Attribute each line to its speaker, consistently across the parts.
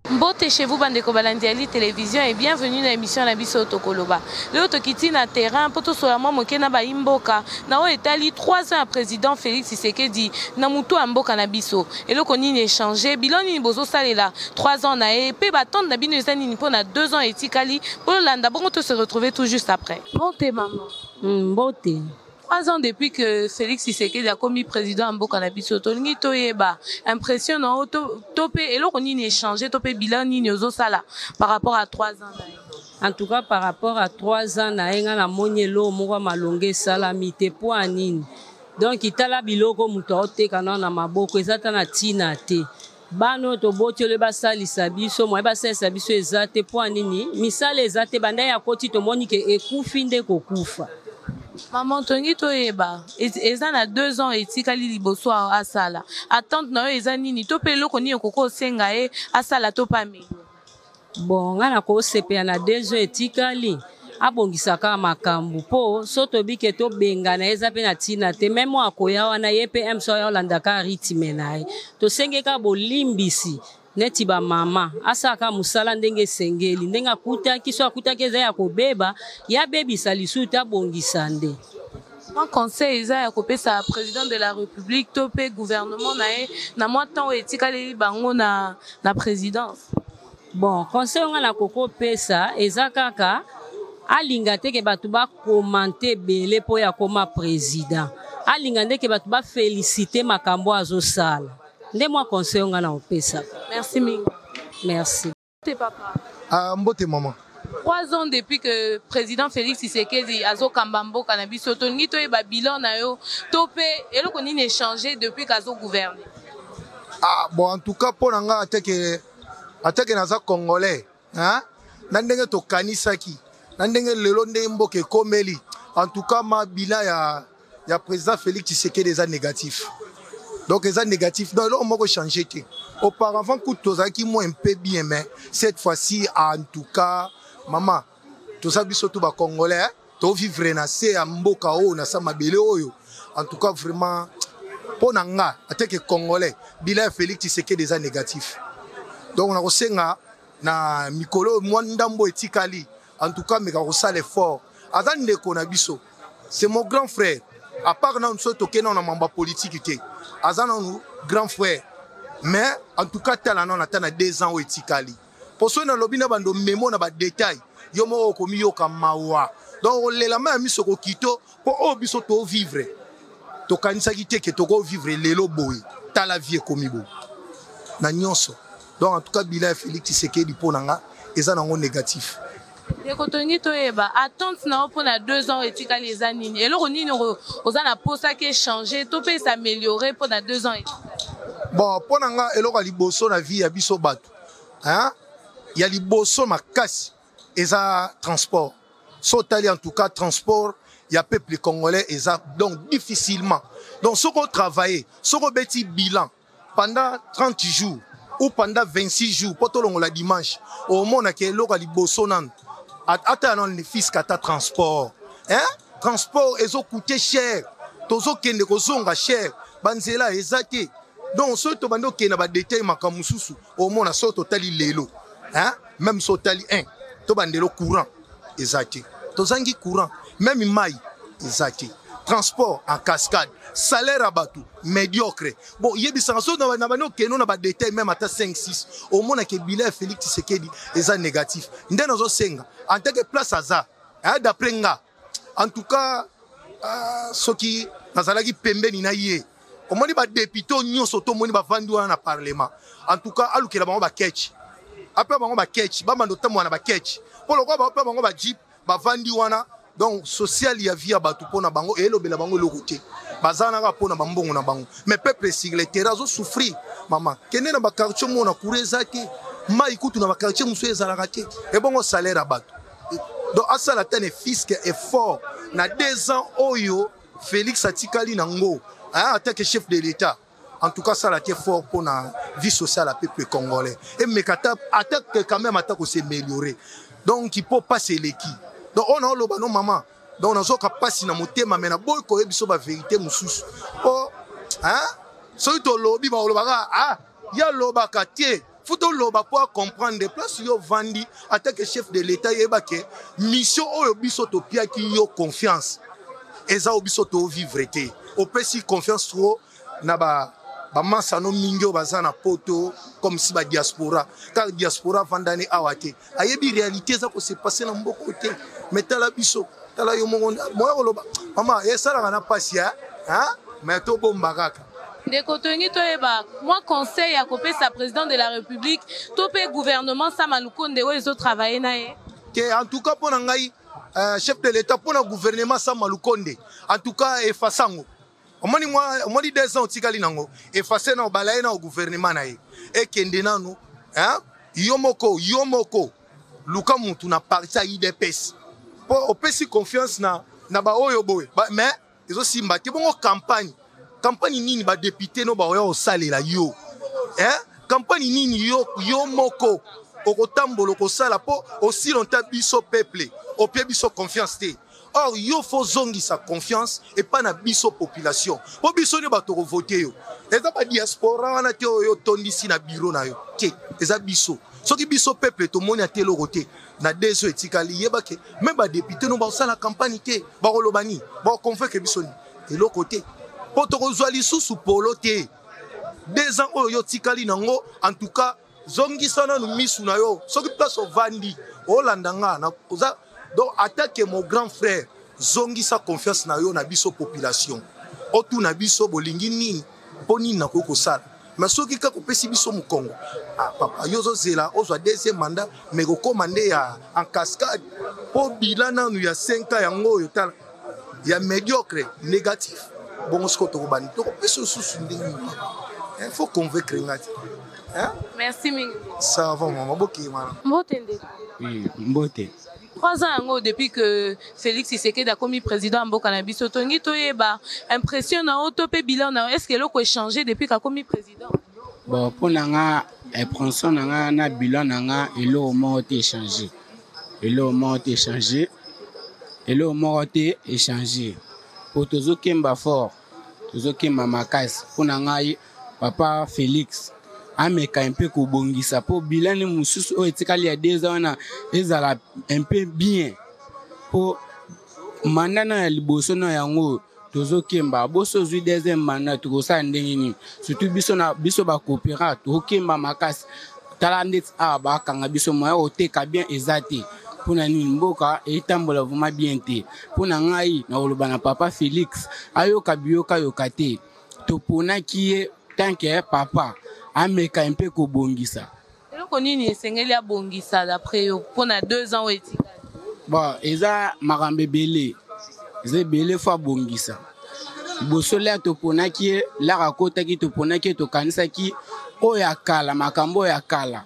Speaker 1: Mbote chez vous, Bandeko Balandiali Télévision, et bienvenue dans l'émission Nabiso Tokoloba. Le Tokiti na terrain, poto solama mokena ba imboka, na o etali 3 ans à président Félix Tshisekedi, na mutu amboka na biso. Et le konini échangé, bilan ni bozo salela 3 ans na e, pe batande na bino ezani nipo na 2 ans etikali, pour le landa bon te se retrouver tout juste après. Mbote maman.
Speaker 2: Mbote.
Speaker 1: 3 ans depuis que Félix Tshisekedi a commis président Mboka na biso, tolingi toyeba impression na topé et lo konini échangé topé bilan ni nyozo sala par rapport à 3 ans na.
Speaker 2: En tout cas par rapport à 3 ans na nga na monyelo moko malonge sala mite po anini. Donc itala biloko muto oteka na maboko ezata na tina te. Bano to botele basalisa biso mo basalisa biso ezate po anini misale ezate banda ya koti to moni ke ekufi nde kokufa.
Speaker 1: Maman tongi toyeba eza na 2 ans etikali liboso a sala attente na yo eza nini to pe loko ni okoko senga e asala to pame.
Speaker 2: Bon nga na ko sepea na 2 ans etikali abongisaka makambu po soto bike to benga na eza pe na tina te memo akoya wana ye pe mso ya landaka rythme na ye to sengeka bolimbisi neti ba mama asaka musala ndenge sengeli ndenga kuta kiso akuta keza ya kobeba ya bebisa lisuta bongisa nde.
Speaker 1: Un conseil eza ya kopesa président de la République to pe gouvernement na e na mwa temps etikali bango na présidence.
Speaker 2: Bon conseil nga na koko pesa eza kaka alinga te ke batu ba commenter belé po ya koma président alinga nde ke batu ba féliciter makambo azosala. Nde moi conseil nga na opesa.
Speaker 1: Merci Mingo.
Speaker 2: Merci.
Speaker 1: T'es papa.
Speaker 3: Mbote maman.
Speaker 1: 3 ans depuis que président Félix Tshisekedi azo kambambo cannabis otongi to e ba bilan na yo topé eloko nini échangé depuis qu'azo gouverner.
Speaker 3: Bon en tout cas pour nga atake naza congolais hein na ndenge to kanisaki na ndenge lelo nde mboke komeli en tout cas ma bilan ya président Félix Tshisekedi est négatif. Donc, c'est négatif. Donc, là, on va changer. Auparavant, qui moi un peu bien, mais cette fois-ci, en tout cas, maman, tout ça, surtout les Congolais, tout vivre na c'est à Mboka o na sa mabele oyo. En tout cas, vraiment, pour nanga, attaque Congolais, bilan Félix Tshisekedi déjà négatif. Donc, on a reçu na mikolo mwandambo etikali. En tout cas, mais on a l'effort. Azan de konabiso, c'est mon grand frère. À part nous sommes toqués dans la politique, nous grand frère. Mais en tout cas, tel on a 2 ans au Etikali. Pour ceux qui ont lobby na bando mémo na ba détail, yomo komi yo kamawa. Donc on les la main mis sur Kito pour obiso to vivre. To kanisa kite ke to go vivre lelo boy. Ta la vie komi bo. Na nyonso. Donc en tout cas bilan Félix Tshisekedi pour nanga eza nango négatif.
Speaker 1: Et quand on dit toyeba attente na pour na 2 ans etikali eza nini et loko nini oza na posa qui changer to pe s'améliorer pour na 2 ans.
Speaker 3: Bon pour nanga eloko liboso na vie ya biso bato hein ya liboso makasi eza transport so tali en tout cas transport ya peuple congolais eza donc difficilement donc ce qu'on travaille ce qu'on beti bilan pendant 30 jours ou pendant 26 jours pour tout le dimanche au monde ke eloko liboso nan attends les fils kata transport hein transport ezo coûter cher tozo kende kozonga cher banzela ezate donc so to bando kena ba détail makamususu au mona so totali lelo hein même so tali 1 to bandelo courant ezate to zangi courant même mai ezate transport en cascade salaire à bateau médiocre bon yebisa so na bano keno na ba détail même ata 5 6 au mona ke bilan Félix Tshisekedi eza négatif ndé nazo senga en tant que place aza hein d'après nga en tout cas ce qui nazalaki pembeni na ye omoni ba député nyonso to moni ba vandu wana na parlement en tout cas alukela bango ba ketch après bango ba ketch ba mando tamwa na ba ketch polo kwa ba bango ba jeep ba vandi wana donc social ya via batu pona bango elobela bango lokote bazana ka pona bambongo na bango mais peuple sigletera zo souffrir maman kene na ba quartier mona kureza ke mai kutu na ba quartier muso ezalaka te e bongo salaire batu donc asala tane fisc effort na 2 ans oyo Félix atikali nango en tant que chef de l'État. En tout cas, ça a été fort pour la vie sociale du peuple congolais. Et Mekata attaque quand même attaque aussi amélioré. Donc il faut passer l'équipe. Donc on a le banon maman. Donc on a zo ka passer na motema mais na boy ko ebiso ba vérité mususu. Oh hein soki tolobi balobaka ah ya lobaka tie faut loba pour comprendre des places yo vandi en tant que chef de l'état yeba ke mission oyo biso to pia ki yo confiance eza obiso to vivre te opesi confiance trop na ba masano mingi baza na poto comme si ba diaspora car diaspora vandane awate ayebi réalité za ko se passer na mboko te metala biso tala yo mongo moya koloba mama esala na pasia hein mais to bomba kaka
Speaker 1: ndeko tongi toyeba moi conseil à kopesa président de la république topé gouvernement Samalukonde oyo ezo travailler na ye
Speaker 3: que en tout cas pour ngai chef de l'état pour le gouvernement Samalukonde en tout cas efasango omoni 2 ans tikali nango efase na balaye na gouvernement na ye ekende nanu hein yomoko luka mutu na parti IDPS pour opesi confiance na ba oyo boy mais ezo simba te bongo campagne nini ba député no ba oyo salela yo hein campagne nini yo moko okotambolo ko sala po aussi longtemps biso peuple au pied biso confiance te or yo faut zongi sa confiance et pas na biso population po biso ne ba to voter yo eza ba diaspora wana te yo tondisi na bureau na yo ke eza biso soki biso peuple to moni atelo côté na deso etikali yeba ke même ba député no ba sala campagne te ba kolobani ba convaincre biso ni et l'autre côté po to kozwa lisusu polo te 2 ans oyo tikali nango en tout cas zongi sana no misu na yo soki place ovandi olandanga na koza donc attaque mon grand frère zongi sa confiance na yo na biso population otu na biso bolingi nini poni na ko sala mais soki ka kopesi biso mu Congo ah papa yozo zela ozwa 2e mandat mais ko commander ya en cascade po bilana nu ya 5 ans yango yo tala ya médiocre négatif bon ce que to bani to kopesi susu ndingi il faut convaincre ngati hein
Speaker 1: merci mingi
Speaker 3: ça va maman boki mama
Speaker 1: mbotende
Speaker 4: oui mbote
Speaker 1: 3 ans depuis que Félix Tshisekedi a commis président mboka na biso tongi toyeba impression na otopé bilan na est-ce que loko changé depuis qu'a commis président
Speaker 4: bon pour nanga impression nanga na bilan nanga elo mo te changer elo mo te changer elo mo te échanger pour tozo kemba fort tozo kemba makasi pour nanga papa Félix ameka un peu kobongisa po bilan mususu o etikali ya 2 ans na ezala un peu bien po mandana ya liboso na yango tozo kemba boso zui 2e mandat to sa ndengini surtout biso ba coopéra to kemba makasi tala ndeti ba kanga biso moya o teka bien ezate pona ni mboka etambola vraiment bien te pona ngai na oloba na papa Félix ayoka biyoka yokate to pona kiye tant que papa ameka un peu kobongisa
Speaker 1: eloko nini esengeli abongisa d'après yo pona 2 ans etika
Speaker 4: bon eza makambe belé eza belé fa bongisa bosole to pona ki la rakota ki to pona ki to kanisa ki oya kala makambo ya kala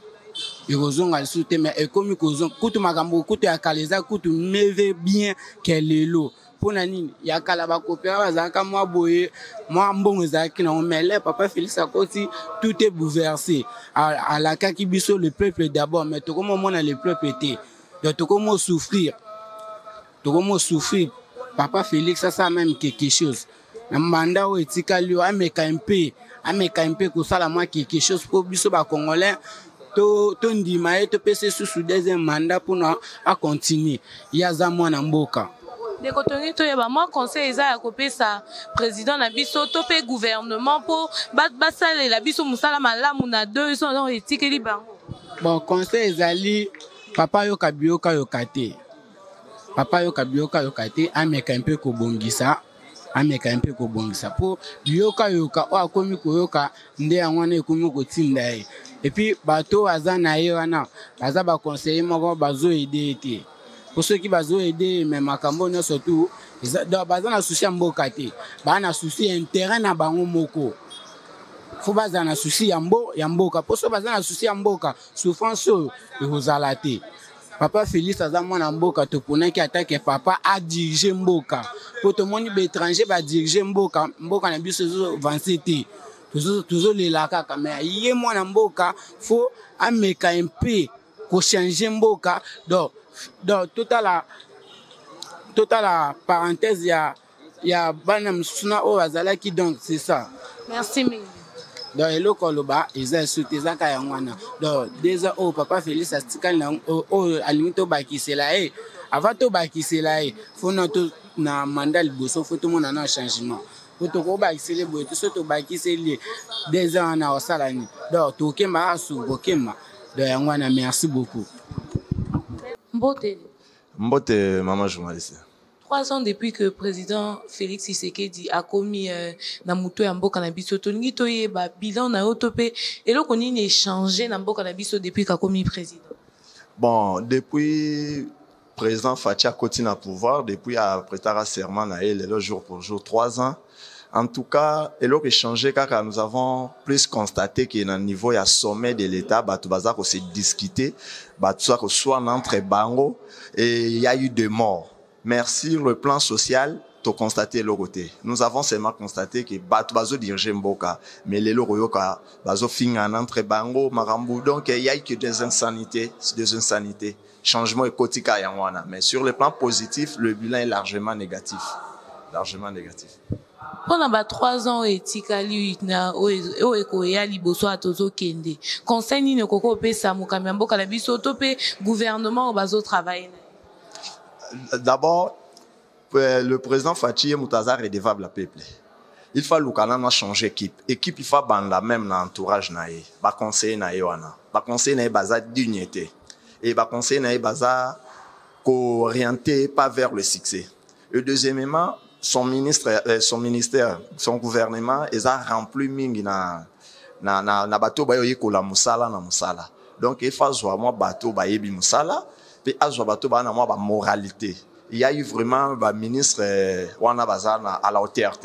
Speaker 4: ekozonga sute mais ekomi kozonga kutu makambo kutu ya kala eza kutu meve bien kelelo pona nini ya kala ba kopera bazaka mwa boye mwa mbongo ezaki na mais papa Félix akoti tout est bouleversé à la kaki biso le peuple d'abord mais to comment mona le peuple était donc to comment souffrir papa Félix ça même quelque chose na mandat o etikali o ameka un peu ko sala moi quelque chose pour biso ba congolais to ndima to pese sous 2e mandat pour na a continuer ya za mwana mboka
Speaker 1: ndeko tongi toyeba moi conseil eza ya kopesa président na biso to pe gouvernement po basalela biso musala malamu na 2 ans etikeli bango
Speaker 4: bon conseil ezali papa yo kabioka yo kate ameka un peu kobongisa po yoka o akomi koyoka nde yango na ekomi kotinda ye et puis bato aza na ye wana baza ba conseiller moko bazo aider te pour ceux qui bazo aider mais makambo no surtout baza na souci ya mboka te ba na souci intérêt na bango moko faut baza na souci ya mboka pour ceux baza na souci ya mboka souffrance ekozala te papa Félix aza mwana mboka to pona ki attaque papa a diriger mboka pour tout monde étranger ba diriger mboka na biso zo avancer te toujours les laka mais yé mwana mboka faut ameka un peu ko changer mboka donc total la parenthèse ya bana msuna o azala ki donc c'est ça
Speaker 1: merci.
Speaker 4: donc eloko loba eza suti eza ka yango wana donc déjà o papa Félix atikali na o alingi tobakisela ye avant tobakisela ye fona to na mandat liboso fo tomona na changement fo tokobakisele boye to so tobakiseli déjà wana osala ni donc tokemba asu bokemba donc yango wana merci beaucoup.
Speaker 5: Mbote maman journaliste.
Speaker 1: 3 ans depuis que le président Félix Tshisekedi a commis na muto ya mboka na biso tolingi toyeba bilan na yo tope eloko nini échangé na mboka na biso depuis qu'a commis président.
Speaker 5: Bon, depuis président Fachi a continué à pouvoir depuis après tara serment na elle le jour pour jour 3 ans. En tout cas, eloko échangé car nous avons plus constaté qu'il y a un niveau à sommet de l'État batu baza ko se discuter batu ça ko soit entre bango et il y a eu des morts. Merci le plan social to constater le côté. Nous avons seulement constaté que batu bazo diriger mboka mais les loyoka bazo finga entre bango marambu donc il y a eu que des insanités. Changement économique à Yangwana mais sur le plan positif le bilan est largement négatif.
Speaker 1: Pendant 3 ans etikali na o ekoya liboso atozo kende conseil ni koko pesa mukambi mboka na biso to pe gouvernement bazo travailler.
Speaker 5: D'abord le président Fachi Moutaza redevable à peuple. Il faut l'ukana changer équipe il faut banda même dans entourage nae ba conseiller nae wana ba conseiller nae baza dignité et ba conseiller nae baza orienté pas vers le succès. Et deuxièmement son ministère, son gouvernement, ils ont rempli mingi na bateau ba yoyiko la musala na musala. Donc il faut voir moi bateau ba yebi musala, puis azwa bateau ba na moi ba moralité. Il y a eu vraiment ba ministre wana bazana à la hauteur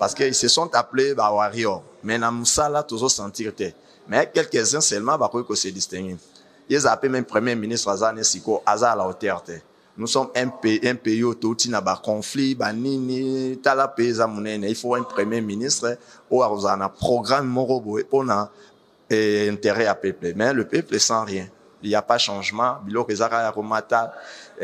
Speaker 5: parce qu'ils se sont appelés ba warrior. Mais na musala toujours sentir te. Mais quelques-uns seulement ba ko se distinguer. Ils appellent même premier ministre azane siko aza à la hauteur te. Nous sommes un pays où il y a un conflit, il faut un premier ministre ou un programme pour intérêt à peuple. Mais le peuple sans rien. Il n'y a pas de changement. Il y a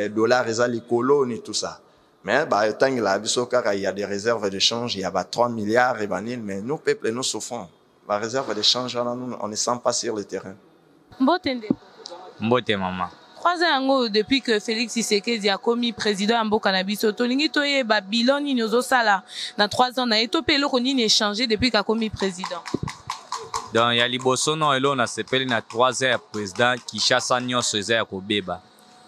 Speaker 5: dollars, les colonies, tout ça. Mais il y a des réserves de change, il y a 3 milliards, mais nous, peuple, nous souffrons. La réserve de change, on ne sent pas sur le terrain.
Speaker 6: Mbote maman.
Speaker 1: 3 ans depuis que Félix Tshisekedi a commis président mboka na biso tolingi toyeba bilan nini ozosala na 3 ans na etopé eloko nini échangé depuis qu'a commis président.
Speaker 6: Donc ya liboso no elo na sepeli na 3 ans ya président Kinshasa nyonso eza ya kobeba.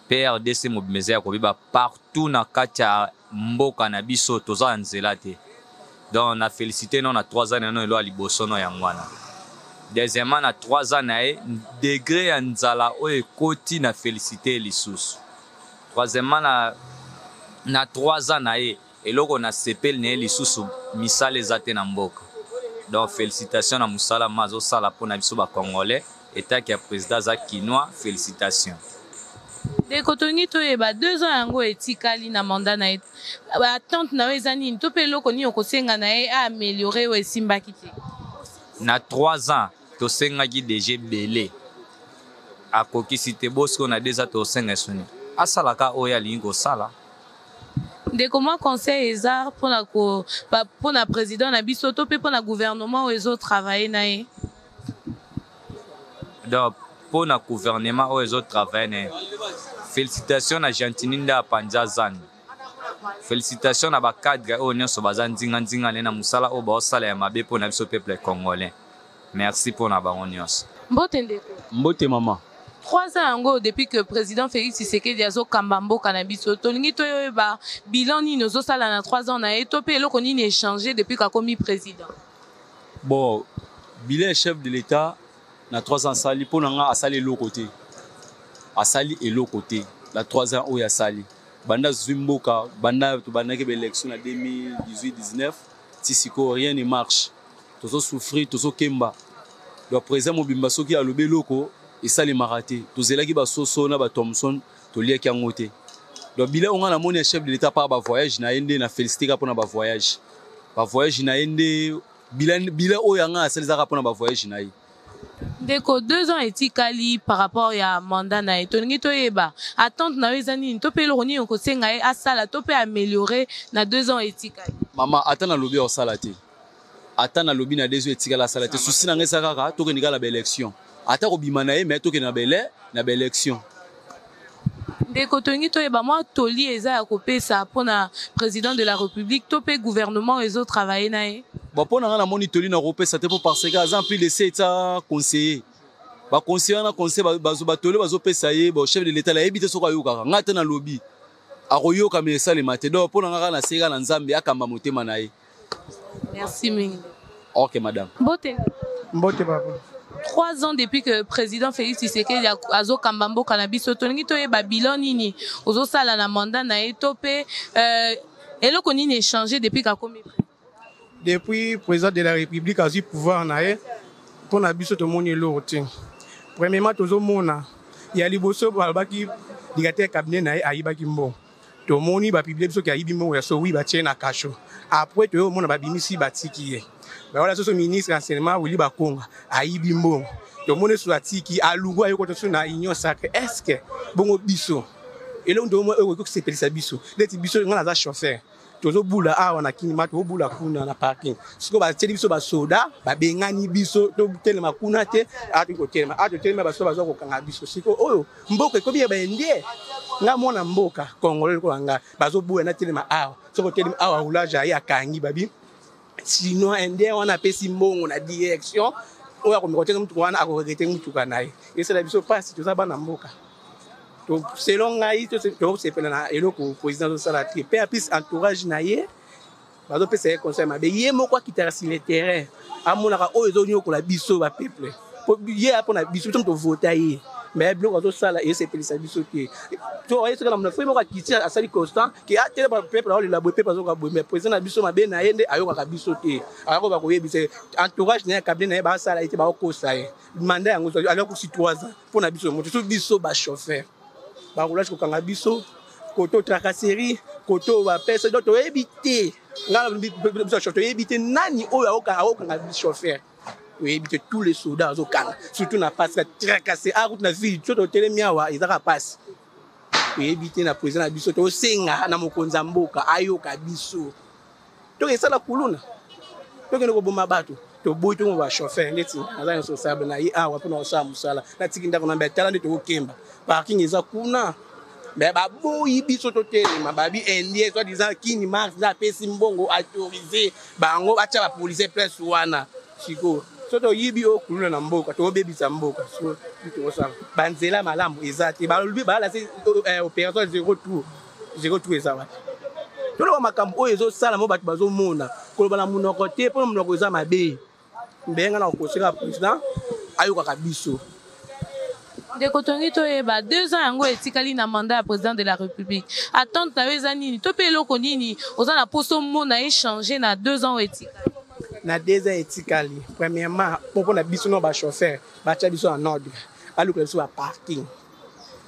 Speaker 6: PRDC mobimeza ya kobeba partout na kati ya mboka na biso toza nzela te. Donc na félicité non na 3 ans no elo ya liboso no ya ngwana. Deuxièmement, na 3 ans, degré ya nzala o ekoti na félicité lisusu. Troisièmement, na 3 ans, eloko na sepel na lisusu misala ezate na mboka. Donc, félicitations na musala mazo sala pona biso ba Congolais, état ki ya président za Kinois, félicitations.
Speaker 1: De kotongi toyeba 2 ans yango etikali na mandat na attente na ezani to pe eloko ni okosenga na améliorer o esimbaki te.
Speaker 6: Na 3 ans tosengaki DG belé akokisi te bosko na déjà tosenga soni asalaka oyo alingi kosala
Speaker 1: ndeko mwa conseil eza pona président na biso to pe pona gouvernement oyo ezo travailler na ye.
Speaker 6: Donc pona gouvernement oyo ezo travailler na ye félicitations na Jantininda Apanza Zan, félicitations na bakadre oyo nyonso baza ndinga na musala oyo baosala ya mabe pona biso peuple congolais. Merci pour la baronios.
Speaker 7: Mbote maman.
Speaker 1: 3 ans ago depuis que le président Félix Tshisekedi a kambambo cannabis tolingi toyeba bilan ni nozo sala na 3 ans na etopé eloko nini échangé depuis qu'a commis président.
Speaker 7: Bon, bilan chef de l'État na 3 ans sali pour nanga a sali l'autre côté. A sali et l'autre côté. La 3 ans où ya sali. Banda Zwimboka, banda to banda ke élection na 2018-19, tisiko rien ne marche. Tozo souffrir, tozo kemba. Le président Mobimba soki a lobé loko et ça les maraté. Tozelaki ba soso na ba Thomson to lia ki ngote. Le bilan on a mon chef de l'État par ba voyage na ende na félicité ka pona ba voyage. Ba voyage na ende bilan o yanga selza pona ba voyage na yi.
Speaker 1: Deko 2 ans etikali par rapport ya mandat na etolingi toyeba attente na wezani to pe loko ni on ko senga asala to pe améliorer na 2 ans etikali.
Speaker 7: Maman attend na lobby o sala te. ata na lobi na dezo etikala sala te souci na ngesa kaka tokende kala ba élection ata kobima na ye mais tokende na ba élection.
Speaker 1: Ndeko tongi toyeba mwa toli eza ya kopesa mpona président de la république to mpe gouvernement ezotravaille na ye.
Speaker 7: Bon mpo na nga namoni toli na kopesa te mpo parce que aza mpli lese eta conseiller baconseiller wana conseil batoli bazopesa ye bon chef de l'état la yebi te soko ayokaka nga te na lobi akoyoka me esalema te donc mpo na nga kaka naseka na nzambe akamba motema na ye.
Speaker 1: Merci mingi.
Speaker 7: Ok madame.
Speaker 8: Mbote papa.
Speaker 1: 3 ans depuis que président Félix Tshisekedi azo kambambo cannabis tolingi toyeba bilan nini ozosala na mandat na ye to mpe eloko nini échangé depuis kakomi.
Speaker 8: Depuis président de la République azwi pouvoir na ye mpona biso tomoni eloko te. Premièrement tozomona ya liboso balobaki directeur cabinet na ye ayibaki mbongo tomoni bapiblie biso ki ayibi mbongo ya sowi batie na kasho après toyomona babimisi batiki ye baola soso ministre enseignement Willy Bakonga ayibi mbongo tomoni so atiki alungu ayoko so na union sacrée est-ce que bongo biso eloko ndomo eko sepelisa biso leti biso ngana za chauffeur tozobula awa na kinima tobula kuna na parking siko bateli biso basoda babengani biso totelema kuna te atotelema baso bazo kokanga biso siko oyo mboka ekobi baendie nga mona mboka kongolele ko nga bazobuya na telema awa soko telema awa roulage ya kangi babi sinon endie wana pesi mbongo na direction oyo akomikoteka mtu wana akoregete mtu kanaye esala biso pasi tozaba na mboka. Selon ngai to sepela na eloko président osala te pe apis entourage na ye bazo pesa conseil mabe ye moko akitara sur le terrain amonaka oyo ezonyokola biso ba peuple po ye apona biso to vota ye mais biloko azosala esepelisa biso te to ayesaka na mona fo moko akiti asali constant ki atele ba peuple aolela bo peuple azoka bo mais président na biso mabe na ye nde ayokaka biso te ayako ba koyebisa entourage na cabinet na ye basala ete bakosa ye mandat yango aloko si 3 ans pona biso moto so biso ba chauffeur ba roulage kokanga biso koto tracasserie koto ba pesa donc to éviter ngala biso chauffeur éviter nani oyo akokanga biso chauffeur éviter tous les soldats azokanga surtout na passe tracasser a route na ville to telemi awa ezaka passe éviter na président na biso to senga na mokonza mboka ayoka biso to esala kuluna to kene ko boma bato to boy to ba chauffeur ndeti aza responsable na ye awa pona osala musala na tikinda kona mbetala ndeti okemba parking eza kuna mais baboyi biso to telema babi endie soit disant kini marche na pesi mbongo autorisé bango bacha ba police place wana siko soto yibi okuluna na mboka to bebisa mboka so to osala banzela malamu eza te balobi bala se opération zéro tour eza wapi to lo makambo oyo ezosala mo bato bazomona koloba na munoko te po munoko eza mabe mbenga na okoseka président ayokaka biso.
Speaker 1: Ndeko tongi toyeba 2 ans yango etikali na mandat ya président de la république attente na yo eza nini to mpe eloko nini oza na poso mona échanger na 2 ans etikali
Speaker 8: na 2 ans etikali premièrement mpo na biso no ba chauffeur batia biso en ordre aluka biso ba parking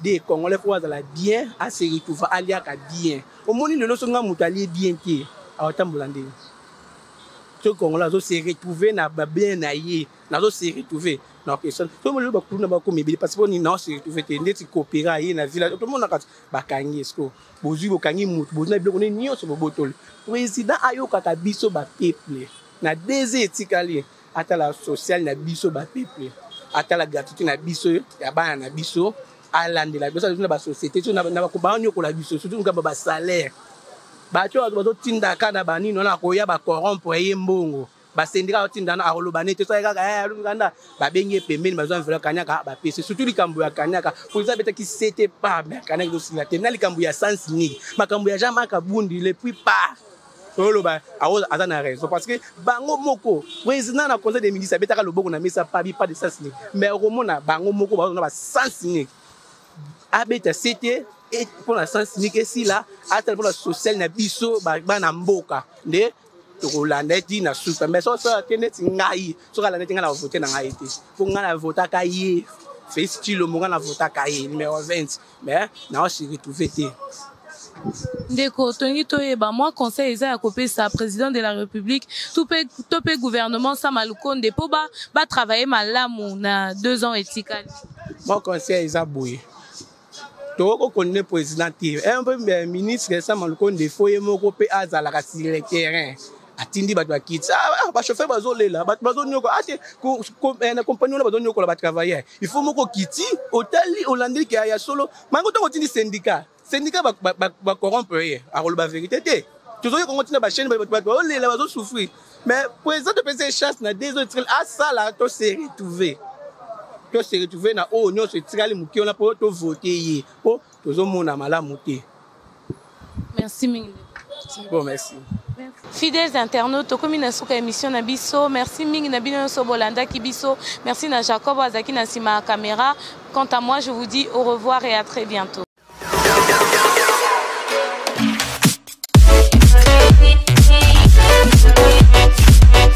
Speaker 8: des congolais faut azala bien a se retrouver aliaka bien omoni lelo so nga mutu ali bien te awatambola ndeni to congolais zo se retrouver na ba bien na ye na zo se retrouver na question to mo lo ba kuna ba ko mebili parce que ni na se retrouver te ndeti coopérer ye na village to mo na ka bakangi esko bozui bokangi mutu bozuna biloko ni nyonso bobotole président ayoka ka biso ba peuple na 2 ans etikali atala social na biso ba peuple atala gratuité na biso ya bana na biso alandela biso na ba société to na ba ko ba nyokola biso surtout ngaba ba salaire bato bazotinda kana banino na koya ba corrompre ye mbongo basendika otinda na akoloba nete so kaka lunganda babenge pembeni bazo envela kanyaka ba pese surtout likambo ya kanyaka pour ça beta ki c'était pas mais kanyaka do sila te na likambo ya sens ni makambo ya jama kabundi le puis pas oloba aza na raison parce que bango moko président na conseil des ministres betaka loboko na mesa pas de sens ni mais romona bango moko bazo na ba sens ni abeta c'était et pour la sens ni que si là atel pour la social na biso ba na mboka nde Rolanda dit na super mais so teneti ngai so kala neti ngala voter na ngai te pour ngala voter ka ye fait style mo ngala voter ka ye numéro 20 mais na o se retrouver te
Speaker 1: Ndeko tongi toyeba moi conseil eza ya kopesa président de la république tout pe gouvernement Samalukonde po ba travailler malamu na 2 ans etikali
Speaker 8: moi conseil eza boye to connaît président un peu ministre Samalukonde foye moko pe azala ka sur le terrain atindi bato bakiti bachauffeur bazolela bato bazonyokola ate na compagnie wana bazonyokola batravailleur il faut moko kiti otali olandeli ke ya solo mango ntango otindi syndicat bacorrompre ye akoloba vérité te tozoki kongo ntina bachaine bato bazolela bazosouffrir mais président de pese chance na des autres asala to se retrouver na oyo nyonso etikali moke wana mpo tovote ye mpo tozomona malamu te.
Speaker 1: Merci mingi.
Speaker 8: Bon, merci.
Speaker 1: Fidèles internautes, tokomi na suka émission na biso. Merci mingi na bino so bolanda kibiso. Merci na Jacob Azaki na sima caméra. Quant à moi, je vous dis au revoir et à très bientôt.